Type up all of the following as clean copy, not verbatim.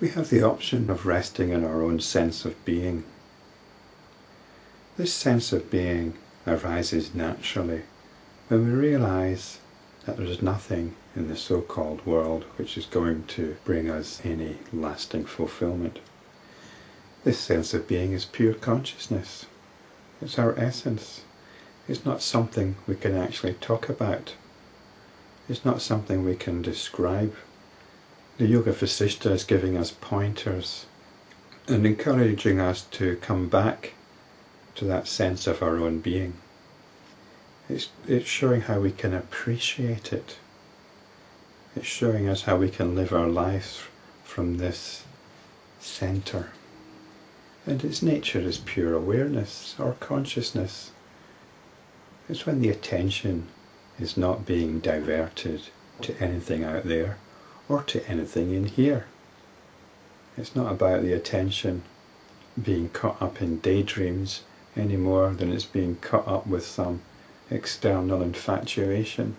we have the option of resting in our own sense of being. This sense of being arises naturally when we realize that there's nothing in the so-called world which is going to bring us any lasting fulfillment. This sense of being is pure consciousness. It's our essence. It's not something we can actually talk about. It's not something we can describe. The Yoga Vasistha is giving us pointers and encouraging us to come back to that sense of our own being. It's showing how we can appreciate it. It's showing us how we can live our lives from this center. And its nature is pure awareness or consciousness. It's when the attention is not being diverted to anything out there or to anything in here. It's not about the attention being caught up in daydreams any more than it's being caught up with some external infatuation.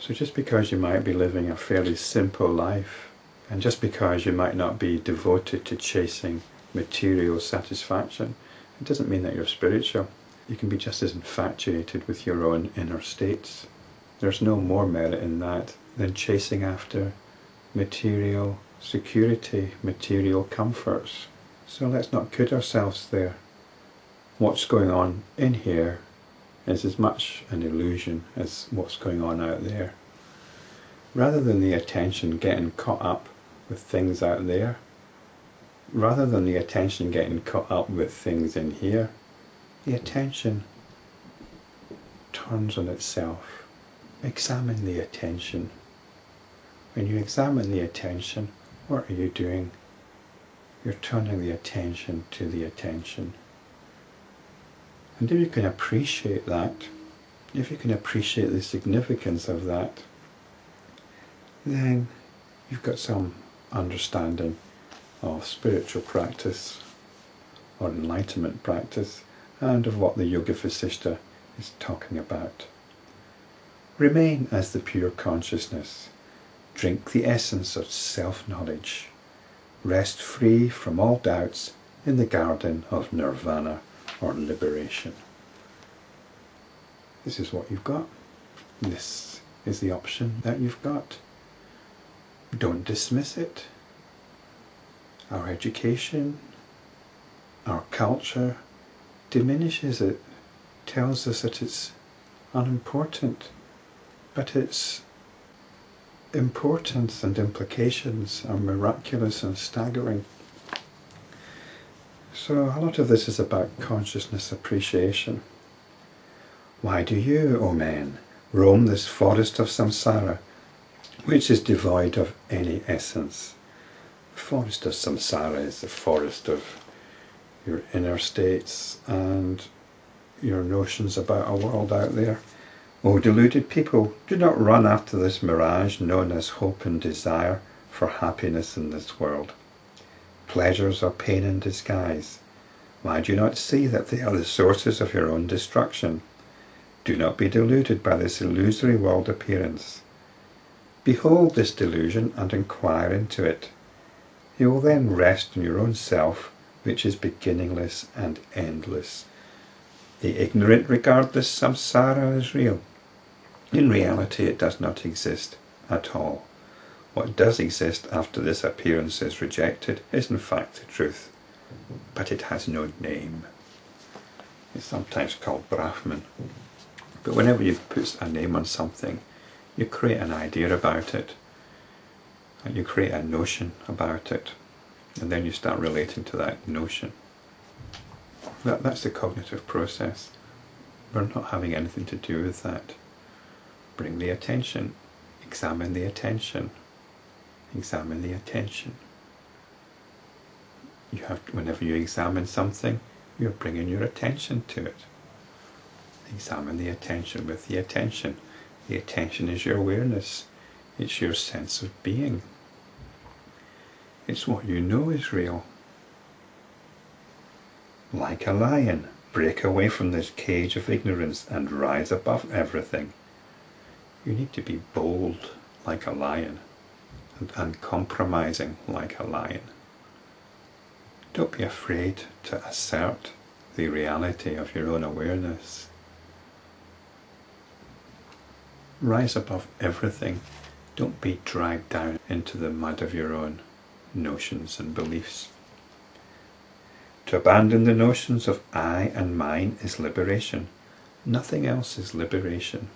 So just because you might be living a fairly simple life, and just because you might not be devoted to chasing material satisfaction, it doesn't mean that you're spiritual. You can be just as infatuated with your own inner states. There's no more merit in that than chasing after material security, material comforts. So let's not kid ourselves there. What's going on in here is as much an illusion as what's going on out there. Rather than the attention getting caught up with things out there, rather than the attention getting caught up with things in here, the attention turns on itself. Examine the attention. When you examine the attention, what are you doing? You're turning the attention to the attention. And if you can appreciate that, if you can appreciate the significance of that, then you've got some understanding of spiritual practice or enlightenment practice and of what the Yoga Vasistha is talking about. Remain as the pure consciousness. Drink the essence of self-knowledge. Rest free from all doubts in the garden of nirvana or liberation. This is what you've got. This is the option that you've got. Don't dismiss it. Our education, our culture diminishes it, tells us that it's unimportant, but its importance and implications are miraculous and staggering. So a lot of this is about consciousness appreciation. Why do you, O men, roam this forest of samsara, which is devoid of any essence? The forest of samsara is the forest of your inner states and your notions about a world out there. O deluded people, do not run after this mirage known as hope and desire for happiness in this world. Pleasures are pain in disguise. Why do you not see that they are the sources of your own destruction? Do not be deluded by this illusory world appearance. Behold this delusion and inquire into it. You will then rest in your own self, which is beginningless and endless. The ignorant regard this samsara as real. In reality, it does not exist at all. What does exist after this appearance is rejected is in fact the truth, but it has no name. It's sometimes called Brahman. But whenever you put a name on something, you create an idea about it, and you create a notion about it, and then you start relating to that notion. That's the cognitive process. We're not having anything to do with that. Bring the attention, examine the attention, examine the attention. You have to, whenever you examine something, you're bringing your attention to it. Examine the attention with the attention. The attention is your awareness. It's your sense of being. It's what you know is real. Like a lion, break away from this cage of ignorance and rise above everything. You need to be bold like a lion and uncompromising like a lion. Don't be afraid to assert the reality of your own awareness. Rise above everything. Don't be dragged down into the mud of your own notions and beliefs. To abandon the notions of I and mine is liberation. Nothing else is liberation.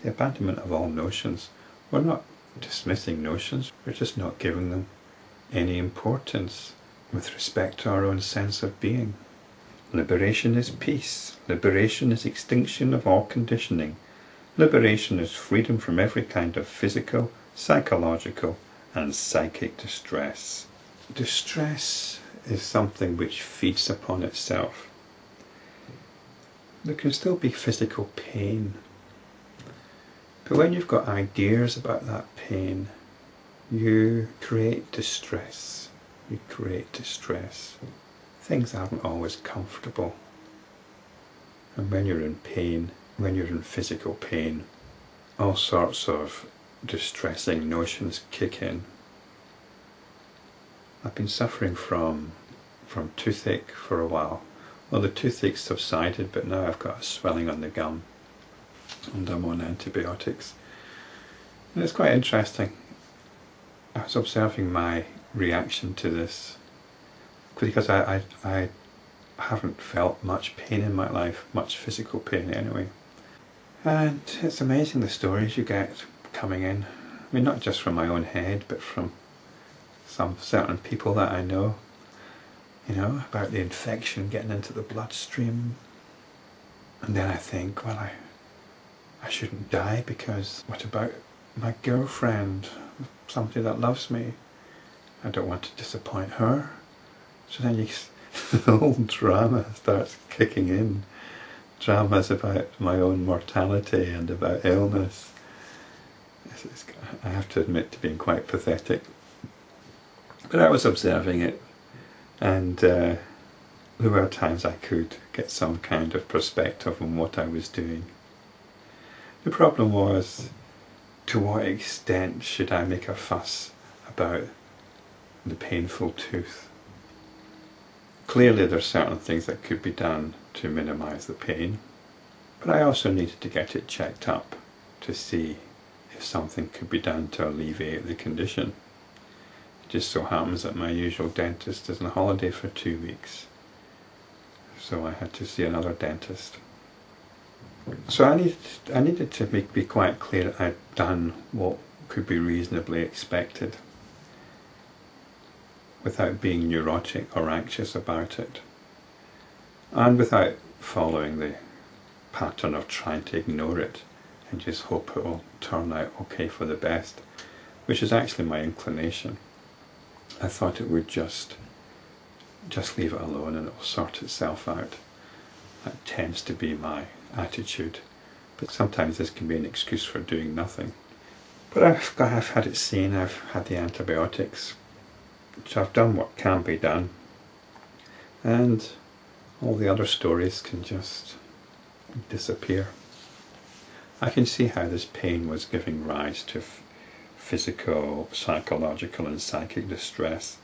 The abandonment of all notions. We're not dismissing notions, we're just not giving them any importance with respect to our own sense of being. Liberation is peace. Liberation is extinction of all conditioning. Liberation is freedom from every kind of physical, psychological, and psychic distress. Distress is something which feeds upon itself. There can still be physical pain, but when you've got ideas about that pain, you create distress. You create distress. Things aren't always comfortable. And when you're in pain, when you're in physical pain, all sorts of distressing notions kick in. I've been suffering from toothache for a while. Well, the toothache subsided, but now I've got a swelling on the gum and I'm on antibiotics. And it's quite interesting. I was observing my reaction to this because I haven't felt much pain in my life, much physical pain anyway. And it's amazing the stories you get coming in. I mean, not just from my own head, but from some certain people that I know, you know, about the infection getting into the bloodstream. And then I think, well, I shouldn't die because what about my girlfriend, somebody that loves me? I don't want to disappoint her. So then the whole drama starts kicking in. Dramas about my own mortality and about illness. I have to admit to being quite pathetic. But I was observing it, and there were times I could get some kind of perspective on what I was doing. The problem was, to what extent should I make a fuss about the painful tooth? Clearly there's certain things that could be done to minimise the pain, but I also needed to get it checked up to see if something could be done to alleviate the condition. It just so happens that my usual dentist is on holiday for 2 weeks, so I had to see another dentist. So I needed to be quite clear that I'd done what could be reasonably expected without being neurotic or anxious about it, and without following the pattern of trying to ignore it and just hope it will turn out okay for the best, which is actually my inclination. I thought it would just leave it alone and it will sort itself out. That tends to be my attitude, but sometimes this can be an excuse for doing nothing. But I've had it seen, I've had the antibiotics, so I've done what can be done, and all the other stories can just disappear. I can see how this pain was giving rise to physical, psychological and psychic distress,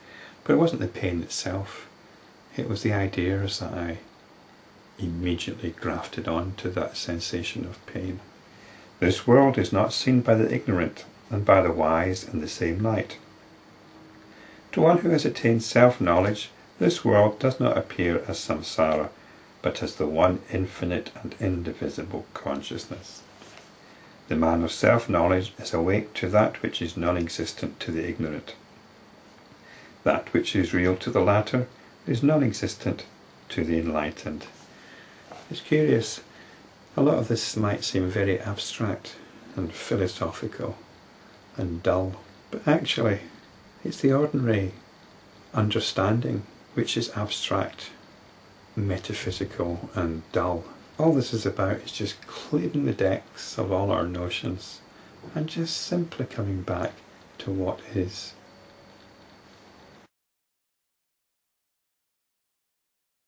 but it wasn't the pain itself, it was the ideas that I immediately grafted on to that sensation of pain. This world is not seen by the ignorant and by the wise in the same light. To one who has attained self-knowledge, this world does not appear as samsara, but as the one infinite and indivisible consciousness. The man of self-knowledge is awake to that which is non-existent to the ignorant. That which is real to the latter is non-existent to the enlightened. It's curious, a lot of this might seem very abstract and philosophical and dull, but actually it's the ordinary understanding which is abstract, metaphysical and dull. All this is about is just clearing the decks of all our notions and just simply coming back to what is.